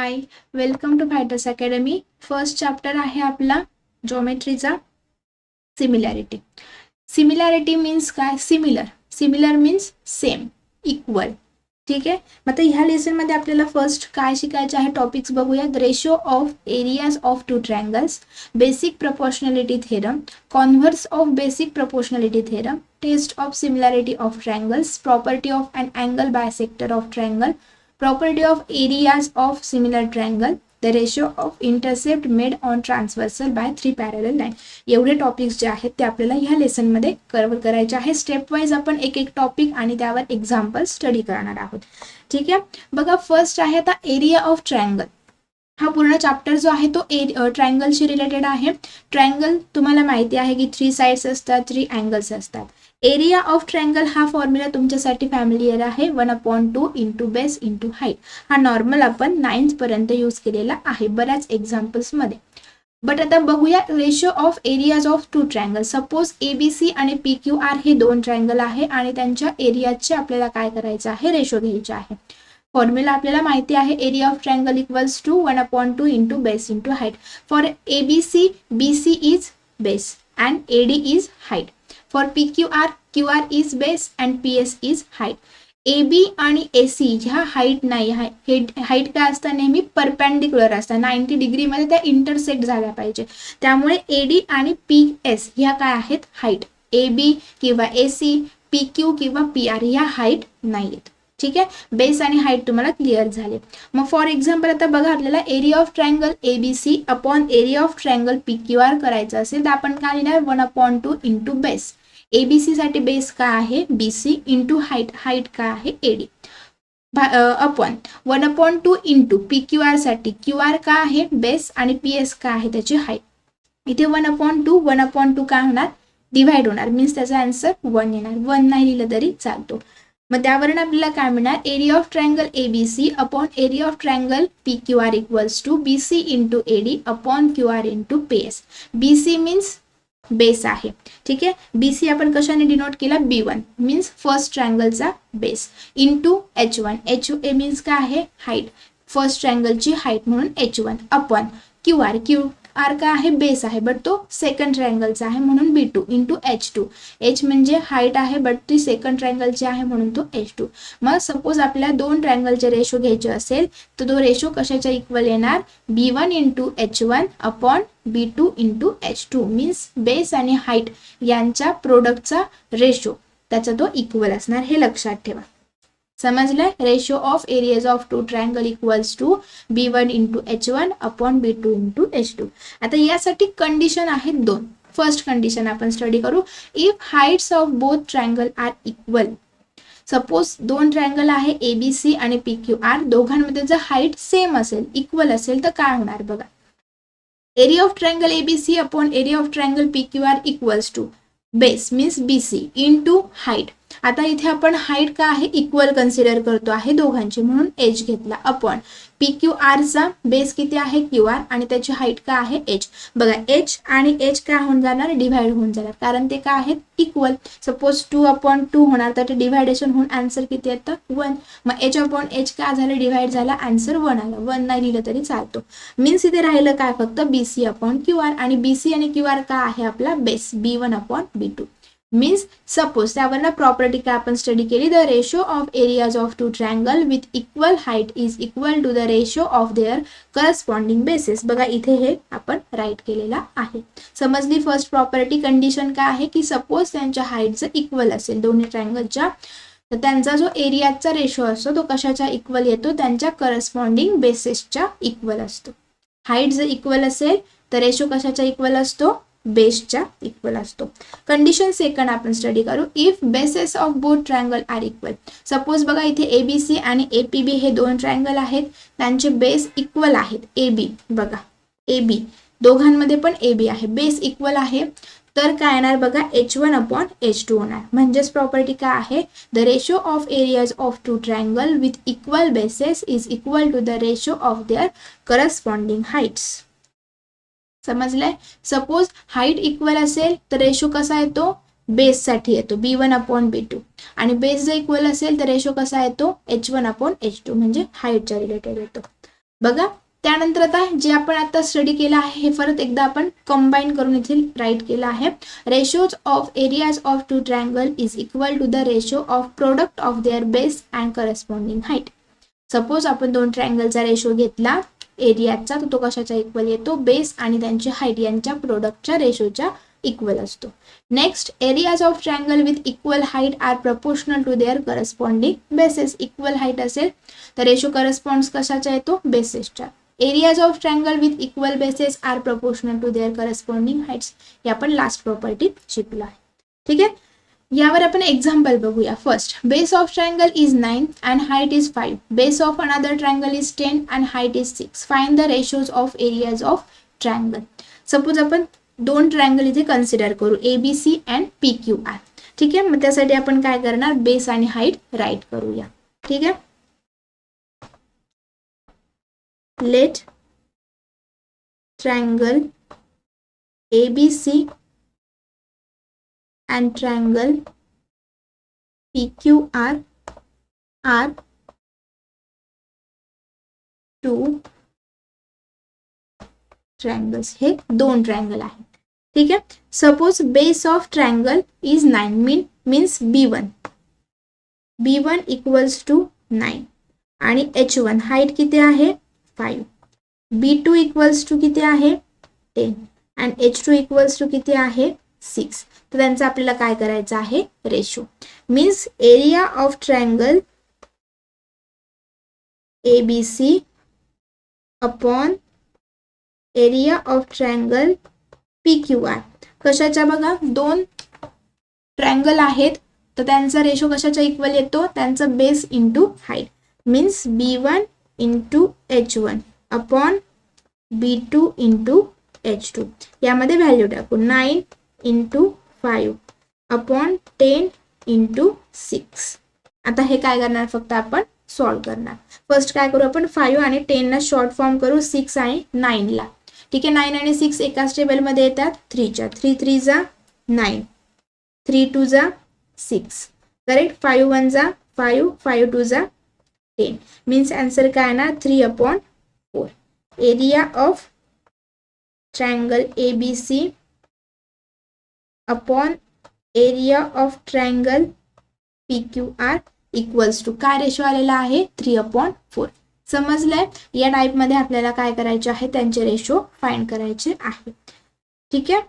High, welcome to fighters academy. First chapter आहे आपला जॉमेट्रीचा सिमिलॅरिटी. सिमिलॅरिटी मीन्स काय? Similar means same, equal. ठीक आहे. मग आता ह्या लेसनमध्ये आपल्याला फर्स्ट काय शिकायचे आहे टॉपिक्स बघूयात. Ratio of areas of two triangles, basic proportionality theorem, converse of basic proportionality theorem, test of similarity of triangles, property of an angle bisector of triangle, property of areas of similar triangle, the ratio of intercept made on transversal by three parallel line. एवढे topics जे आहेत ते आपल्याला ह्या lesson मध्ये cover करायचे आहे. Step wise आपण एक एक टॉपिक आणि त्यावर एक्झाम्पल स्टडी करणार आहोत. ठीक आहे. बघा, फर्स्ट आहे आता एरिया ऑफ ट्रायंगल. हा पूर्ण चॅप्टर जो आहे तो ट्रायंगलशी रिलेटेड आहे. ट्रायंगल तुम्हाला माहिती आहे की 3 साइड्स असतात, 3 अँगल्स असतात. एरिया ऑफ ट्रायंगल हा फॉर्म्युला तुमच्यासाठी फॅमिलियर आहे. 1/2 इंटू बेस इंटू हाईट. हा नॉर्मल आपण 9th पर्यंत यूज केलेला आहे बऱ्याच एक्झाम्पल्स मध्ये. बट आता बघूया ratio of areas of two triangle. Suppose ABC आणि PQR हे 2 ट्रायंगल आहे आणि त्यांच्या एरियाचे आपल्याला काय करायचं आहे? रेशो घ्यायचे आहे. फॉर्म्युला आपल्याला माहिती आहे. Area of triangle equals to 1/2 into base into height. For ABC, BC is base and AD is height. For PQR, QR is base and PS is height. AB आणि AC ह्या height नाही. Height काय असतं? नेहमी perpendicular असतात. 90 degree मध्ये त्या intersect झाल्या पाहिजे. त्यामुळे AD आणि PS ह्या काय आहेत? हाईट. AB किंवा AC, PQ किंवा PR ह्या हाईट नाहीत. ठीक आहे. बेस आणि हाईट तुम्हाला क्लिअर झाले. मग फॉर एक्झाम्पल आता बघा, आपल्याला area of triangle ABC upon area of triangle PQR करायचं असेल तर आपण काय लिहिणार? 1/2 इंटू बेस. ABC साठी बेस काय आहे? BC into height. हाईट काय आहे? AD. अपॉन 1/2 इंटू PQR साठी QR काय आहे? बेस आणि PS काय आहे? त्याची हाईट. इथे 1/2 काय होणार? डिव्हाइड होणार. मीन्स त्याचा आन्सर 1 येणार. 1 नाही लिहिलं तरी चालतो. मग त्यावरून आपल्याला काय मिळणार? Area of triangle ABC upon area of triangle PQR equals to BC into AD upon QR into PS. BC means base आहे. ठीक आहे. BC आपण कशाने डिनोट केला? B1 मीन्स फर्स्ट ट्रायंगलचा base into H1. HA means काय आहे? Height. First ट्रायंगलची height म्हणून H1 अपॉन QR. QR काय आहे? बेस आहे बट तो सेकंड ट्रायंगलचा आहे म्हणून B2 इंटू H2. H म्हणजे हाईट आहे बट ती सेकंड ट्रायंगलची आहे म्हणून तो H2. मग सपोज आपल्याला 2 ट्रायंगलचे रेशो घ्यायचे असेल तर तो रेशो कशाच्या इक्वल येणार? B1 into H1 upon B2 into H2 means base आणि हाईट यांच्या प्रोडक्टचा रेशो त्याचा तो इक्वल असणार. हे लक्षात ठेवा. समजलंय? Ratio of areas of two triangle equals to B1 into H1 upon B2 into H2. आता यासाठी कंडिशन आहेत 2. फर्स्ट कंडिशन आपण स्टडी करू. If heights of both triangle are equal. Suppose 2 triangle आहे ABC आणि PQR, दोघांमध्ये जर हाईट सेम असेल, इक्वल असेल तर काय होणार बघा. Area of triangle ABC upon area of triangle PQR equals to base means BC into height. आता इथे आपण हाईट का आहे? इक्वल कन्सिडर करतो आहे दोघांची म्हणून H घेतला अपॉन PQR चा बेस किती आहे? QR आणि त्याची हाईट काय आहे? H. बघा, H आणि H काय होऊन जाणार? डिव्हाइड होऊन जाणार कारण ते काय आहेत? इक्वल. सपोज 2/2 होणार तर ते डिव्हायडेशन होऊन आन्सर किती येतं? 1. मग H/H काय झालं? डिव्हाइड झाला, आन्सर 1 आला. 1 नाही लिहिलं तरी चालतो. मीन्स इथे राहिलं काय? फक्त BC अपॉन QR आणि BC आणि QR काय आहे? आपला base B1 upon B2. Means suppose त्यावरनं प्रॉपर्टी काय आपण स्टडी केली? The ratio of areas of two triangle with equal height is equal to the ratio of their corresponding bases. बघा, इथे हे आपण राईट केलेला आहे. समजली फर्स्ट प्रॉपर्टी? कंडिशन काय आहे की सपोज त्यांच्या हाईट जर इक्वल असेल दोन्ही ट्रायंगलच्या तर त्यांचा जो एरियाचा रेशो असतो तो कशाच्या इक्वल येतो? त्यांच्या करस्पॉन्डिंग बेसेसच्या इक्वल असतो. हाईट जर इक्वल असेल तर रेशो कशाच्या इक्वल असतो? बेसच्या इक्वल असतो. कंडिशन सेकंड आपण स्टडी करू. If bases of both triangle are equal. Suppose बघा, इथे ABC आणि APB हे 2 ट्रायंगल आहेत, त्यांचे बेस इक्वल आहेत. AB बघा, AB दोघांमध्ये पण AB आहे, बेस इक्वल आहे तर काय येणार बघा? H1 अपॉन H2 होणार. म्हणजेच प्रॉपर्टी काय आहे? The ratio of areas of two triangle with equal bases is equal to the ratio of their corresponding heights. समजलंय? सपोज हाईट इक्वल असेल तर रेशो कसा येतो? बेस साठी येतो B1 अपॉन B2 आणि बेस जर इक्वल असेल तर रेशो कसा येतो? H1 अपॉन H2 म्हणजे हाईटच्या रिलेटेड येतो. बघा त्यानंतर आता जे आपण आता स्टडी केलं आहे हे परत एकदा आपण कंबाईन करून इथे राईट केलं आहे. Ratios of areas of two triangle is equal to the ratio of product of their base and corresponding height. Suppose आपण दोन ट्रायंगलचा रेशो घेतला एरियाचा, तर तो कशाच्या इक्वल येतो, बेस आणि त्यांची हाईट यांच्या प्रोडक्टच्या रेशोच्या इक्वल असतो. Next, areas of triangle with equal height are proportional to their corresponding bases. Equal height असेल तर रेशो करस्पॉन्ड्स कशाचा येतो, बेसेसच्या. Areas of triangle with equal bases are proportional to their corresponding heights. हे आपण लास्ट प्रॉपर्टी शिकलो आहे. ठीक आहे, यावर आपण एक्झाम्पल बघूया. First, base of triangle is 9 and height is 5. Base of another triangle is 10 and height is 6. Find the ratios of areas of triangle. Suppose आपण दोन ट्रायंगल इथे कन्सिडर करू, ABC अँड PQR. ठीक आहे, मग त्यासाठी आपण काय करणार, बेस आणि हाईट राईट करूया. ठीक आहे, let triangle ABC and triangle PQR are two triangles. हे दोन ट्रायंगल आहेत. ठीक आहे, suppose base of triangle is 9 means B1 equals to 9 आणि H1 हाईट किती आहे 5. B2 इक्वल्स टू किती आहे 10 आणि H2 इक्वल्स टू किती आहे 6. तर त्यांचा आपल्याला काय करायचं आहे, ratio. Means area of triangle ABC upon area of triangle PQR. कशाच्या बघा, दोन ट्रायंगल आहेत तर त्यांचा रेशो कशाच्या इक्वल येतो, त्यांचा base into height. Means B1 into H1 upon B2 into H2. यामध्ये व्हॅल्यू टाकू, 9 इंटू 5 अपॉन 10 इंटू 6. आता हे काय करणार, फक्त आपण सॉल्व करणार. फर्स्ट काय करू आपण, 5 आणि 10 ला शॉर्ट फॉर्म करू 6 आणि 9 ला. ठीक आहे, 9 आणि 6 एकाच टेबलमध्ये येतात 3च्या. 3 3 जा 9, 3 2 जा 6. करेक्ट, 5 1 जा 5, 5 2 जा 10. मीन्स आन्सर काय येणार, 3/4. Area of triangle ABC upon area of triangle PQR equals to काय रेशो आलेला आहे, 3/4. समजलंय, या टाईप मध्ये आपल्याला काय करायचे आहे, त्यांचे रेशो फाइंड करायचे आहे. ठीक आहे.